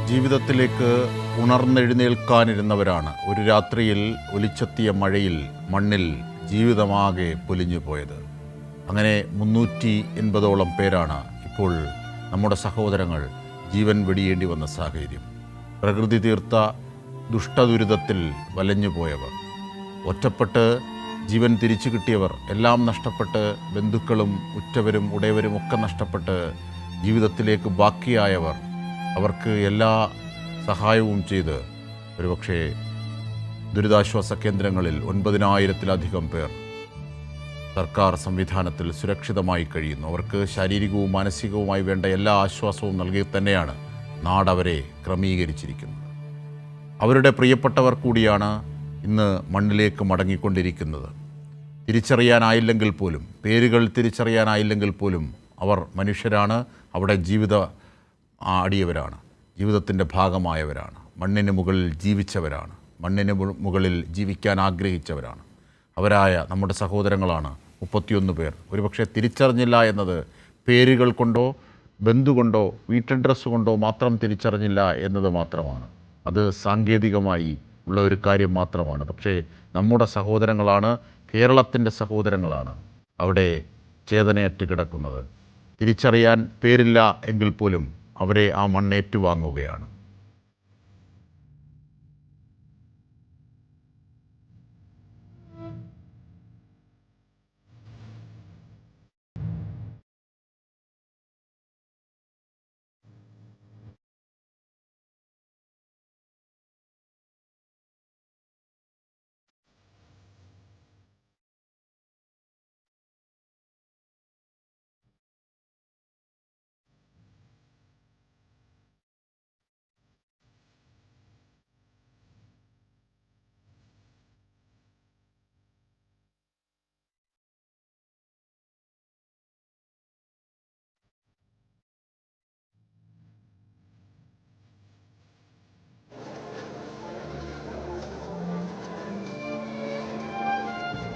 ജീവിതത്തിലേക്ക് ഉണർന്നെഴുന്നേൽക്കാനിരുന്നവരാണ് ഒരു രാത്രിയിൽ ഒലിച്ചെത്തിയ മഴയിൽ മണ്ണിൽ ജീവിതമാകെ പൊലിഞ്ഞു പോയത്. അങ്ങനെ 380ഓളം പേരാണ് ഇപ്പോൾ നമ്മുടെ സഹോദരങ്ങൾ ജീവൻ വെടിയേണ്ടി വന്ന സാഹചര്യം. പ്രകൃതി തീർത്ത ദുഷ്ടദുരിതത്തിൽ വലഞ്ഞു പോയവർ, ഒറ്റപ്പെട്ട് ജീവൻ തിരിച്ചു കിട്ടിയവർ, എല്ലാം നഷ്ടപ്പെട്ട് ബന്ധുക്കളും ഉറ്റവരും ഉടയവരും ഒക്കെ നഷ്ടപ്പെട്ട് ജീവിതത്തിലേക്ക് ബാക്കിയായവർ, അവർക്ക് എല്ലാ സഹായവും ചെയ്ത് ഒരുപക്ഷെ ദുരിതാശ്വാസ കേന്ദ്രങ്ങളിൽ 9,000-ത്തിലധികം പേർ സർക്കാർ സംവിധാനത്തിൽ സുരക്ഷിതമായി കഴിയുന്നു. അവർക്ക് ശാരീരികവും മാനസികവുമായി വേണ്ട എല്ലാ ആശ്വാസവും നൽകി തന്നെയാണ് നാടവരെ ക്രമീകരിച്ചിരിക്കുന്നത്. അവരുടെ പ്രിയപ്പെട്ടവർ കൂടിയാണ് ഇന്ന് മണ്ണിലേക്ക് മടങ്ങിക്കൊണ്ടിരിക്കുന്നത്. തിരിച്ചറിയാനായില്ലെങ്കിൽ പോലും, പേരുകൾ തിരിച്ചറിയാനായില്ലെങ്കിൽ പോലും അവർ മനുഷ്യരാണ്, അവിടെ ആടിയവരാണ്, ജീവിതത്തിൻ്റെ ഭാഗമായവരാണ്, മണ്ണിന് മുകളിൽ ജീവിച്ചവരാണ്, മണ്ണിന് മുകളിൽ ജീവിക്കാൻ ആഗ്രഹിച്ചവരാണ്. അവരായ നമ്മുടെ സഹോദരങ്ങളാണ് 31 പേർ. ഒരുപക്ഷെ തിരിച്ചറിഞ്ഞില്ല എന്നത് പേരുകൾ കൊണ്ടോ ബന്ധുകൊണ്ടോ വീട്ടഡ്രസ്സ് കൊണ്ടോ മാത്രം തിരിച്ചറിഞ്ഞില്ല എന്നത് മാത്രമാണ്. അത് സാങ്കേതികമായി ഉള്ള ഒരു കാര്യം മാത്രമാണ്. പക്ഷേ നമ്മുടെ സഹോദരങ്ങളാണ്, കേരളത്തിൻ്റെ സഹോദരങ്ങളാണ് അവിടെ ചേതനയറ്റ് കിടക്കുന്നത്. തിരിച്ചറിയാൻ പേരില്ല എങ്കിൽ പോലും അവരെ ആ മണ്ണേറ്റുവാങ്ങുകയാണ്.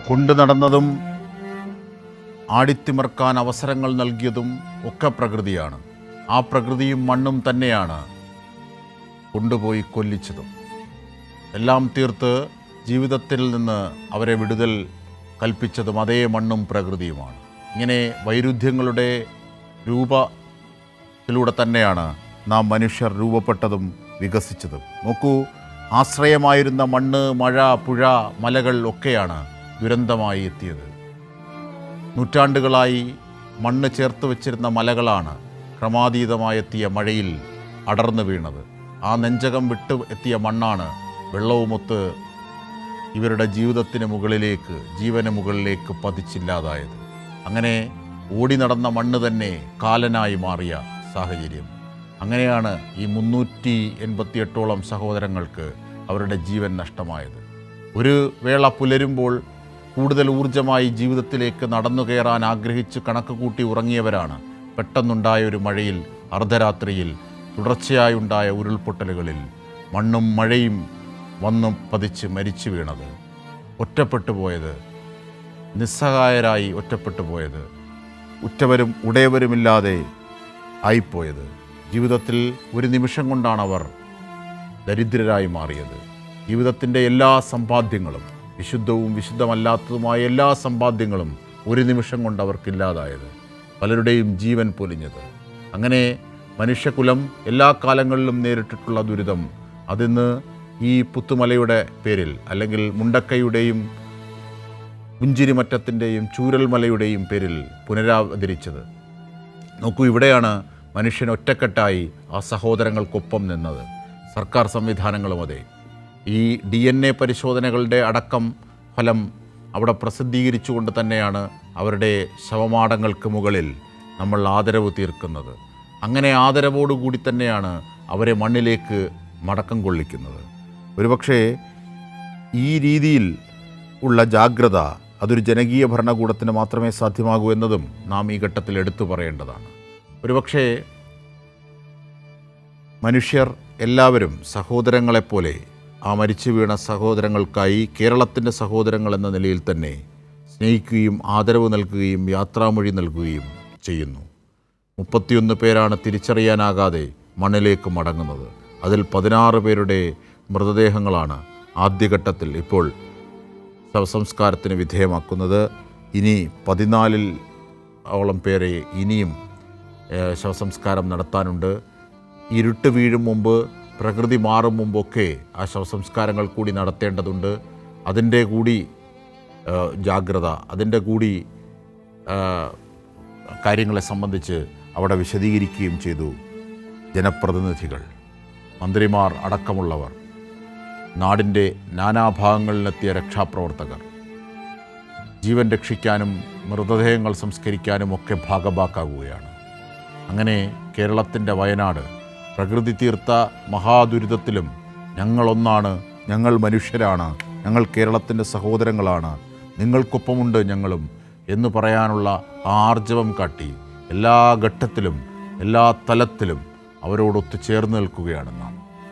കൊണ്ടു നടന്നതും ആടിത്തിമർക്കാൻ അവസരങ്ങൾ നൽകിയതും ഒക്കെ പ്രകൃതിയാണ്. ആ പ്രകൃതിയും മണ്ണും തന്നെയാണ് കൊണ്ടുപോയി കൊല്ലിച്ചതും. എല്ലാം തീർത്ത് ജീവിതത്തിൽ നിന്ന് അവരെ വിടുതൽ കൽപ്പിച്ചതും അതേ മണ്ണും പ്രകൃതിയുമാണ്. ഇങ്ങനെ വൈരുദ്ധ്യങ്ങളുടെ രൂപത്തിലൂടെ തന്നെയാണ് നാം മനുഷ്യർ രൂപപ്പെട്ടതും വികസിച്ചതും. നോക്കൂ, ആശ്രയമായിരുന്ന മണ്ണ്, മഴ, പുഴ, മലകൾ ഒക്കെയാണ് ദുരന്തമായി എത്തിയത്. നൂറ്റാണ്ടുകളായി മണ്ണ് ചേർത്ത് വച്ചിരുന്ന മലകളാണ് ക്രമാതീതമായെത്തിയ മഴയിൽ അടർന്നു വീണത്. ആ നെഞ്ചകം വിട്ട് എത്തിയ മണ്ണാണ് വെള്ളവുമൊത്ത് ഇവരുടെ ജീവിതത്തിന് മുകളിലേക്ക്, ജീവന് മുകളിലേക്ക് പതിച്ചില്ലാതായത്. അങ്ങനെ ഓടി നടന്ന മണ്ണ് തന്നെ കാലനായി മാറിയ സാഹചര്യം. അങ്ങനെയാണ് ഈ 388ഓളം സഹോദരങ്ങൾക്ക് അവരുടെ ജീവൻ നഷ്ടമായത്. ഒരു വേള പുലരുമ്പോൾ കൂടുതൽ ഊർജ്ജമായി ജീവിതത്തിലേക്ക് നടന്നു കയറാൻ ആഗ്രഹിച്ച് കണക്ക് കൂട്ടി ഉറങ്ങിയവരാണ് പെട്ടെന്നുണ്ടായ ഒരു മഴയിൽ, അർദ്ധരാത്രിയിൽ തുടർച്ചയായുണ്ടായ ഉരുൾപൊട്ടലുകളിൽ മണ്ണും മഴയും വന്നു പതിച്ച് മരിച്ചു വീണത്, ഒറ്റപ്പെട്ടു പോയത്, നിസ്സഹായരായി ഒറ്റപ്പെട്ടു പോയത്, ഉറ്റവരും ഉടയവരുമില്ലാതെ ആയിപ്പോയത്. ജീവിതത്തിൽ ഒരു നിമിഷം കൊണ്ടാണ് അവർ ദരിദ്രരായി മാറിയത്. ജീവിതത്തിൻ്റെ എല്ലാ സമ്പാദ്യങ്ങളും, വിശുദ്ധവും വിശുദ്ധമല്ലാത്തതുമായ എല്ലാ സമ്പാദ്യങ്ങളും ഒരു നിമിഷം കൊണ്ട് അവർക്കില്ലാതായത്, പലരുടെയും ജീവൻ പൊലിഞ്ഞത്. അങ്ങനെ മനുഷ്യകുലം എല്ലാ കാലങ്ങളിലും നേരിട്ടിട്ടുള്ള ദുരിതം അതിന്ന് ഈ പുത്തുമലയുടെ പേരിൽ, അല്ലെങ്കിൽ മുണ്ടക്കയുടെയും പുഞ്ചിരിമറ്റത്തിൻ്റെയും ചൂരൽമലയുടെയും പേരിൽ പുനരാവതരിച്ചത്. നോക്കൂ, ഇവിടെയാണ് മനുഷ്യൻ ഒറ്റക്കെട്ടായി ആ സഹോദരങ്ങൾക്കൊപ്പം നിന്നത്. സർക്കാർ സംവിധാനങ്ങളും അതെ. ഈ DNA പരിശോധനകളുടെ അടക്കം ഫലം അവിടെ പ്രസിദ്ധീകരിച്ചുകൊണ്ട് തന്നെയാണ് അവരുടെ ശവമാടങ്ങൾക്ക് മുകളിൽ നമ്മൾ ആദരവ് തീർക്കുന്നത്. അങ്ങനെ ആദരവോടുകൂടി തന്നെയാണ് അവരെ മണ്ണിലേക്ക് മടക്കം കൊള്ളിക്കുന്നത്. ഒരുപക്ഷേ ഈ രീതിയിൽ ഉള്ള ജാഗ്രത അതൊരു ജനകീയ ഭരണകൂടത്തിന് മാത്രമേ സാധ്യമാകൂ എന്നതും നാം ഈ ഘട്ടത്തിൽ എടുത്തു പറയേണ്ടതാണ്. ഒരുപക്ഷേ മനുഷ്യർ എല്ലാവരും സഹോദരങ്ങളെപ്പോലെ ആ മരിച്ചു വീണ സഹോദരങ്ങൾക്കായി കേരളത്തിൻ്റെ സഹോദരങ്ങൾ എന്ന നിലയിൽ തന്നെ സ്നേഹിക്കുകയും ആദരവ് നൽകുകയും യാത്രാമൊഴി നൽകുകയും ചെയ്യുന്നു. 31 പേരാണ് തിരിച്ചറിയാനാകാതെ മണ്ണിലേക്ക് മടങ്ങുന്നത്. അതിൽ 16 പേരുടെ മൃതദേഹങ്ങളാണ് ആദ്യഘട്ടത്തിൽ ഇപ്പോൾ ശവസംസ്കാരത്തിന് വിധേയമാക്കുന്നത്. ഇനി 14 ഓളം പേരെ ഇനിയും ശവസംസ്കാരം നടത്താനുണ്ട്. ഇരുട്ട് വീഴും മുമ്പ്, പ്രകൃതി മാറും മുമ്പൊക്കെ ആ ശവസംസ്കാരങ്ങൾ കൂടി നടത്തേണ്ടതുണ്ട്. അതിൻ്റെ കൂടി ജാഗ്രത, അതിൻ്റെ കൂടി കാര്യങ്ങളെ സംബന്ധിച്ച് അവിടെ വിശദീകരിക്കുകയും ചെയ്തു ജനപ്രതിനിധികൾ, മന്ത്രിമാർ അടക്കമുള്ളവർ, നാടിൻ്റെ നാനാഭാഗങ്ങളിലെത്തിയ രക്ഷാപ്രവർത്തകർ. ജീവൻ രക്ഷിക്കാനും മൃതദേഹങ്ങൾ സംസ്കരിക്കാനും ഒക്കെ ഭാഗഭാക്കാകുകയാണ്. അങ്ങനെ കേരളത്തിൻ്റെ വയനാട് പ്രകൃതി തീർത്ത മഹാദുരിതത്തിലും ഞങ്ങളൊന്നാണ്, ഞങ്ങൾ മനുഷ്യരാണ്, ഞങ്ങൾ കേരളത്തിൻ്റെ സഹോദരങ്ങളാണ്, നിങ്ങൾക്കൊപ്പമുണ്ട് ഞങ്ങളും എന്ന് പറയാനുള്ള ആർജവം കാട്ടി എല്ലാ ഘട്ടത്തിലും എല്ലാ തലത്തിലും അവരോടൊത്ത് ചേർന്ന് നിൽക്കുകയാണ് നാം.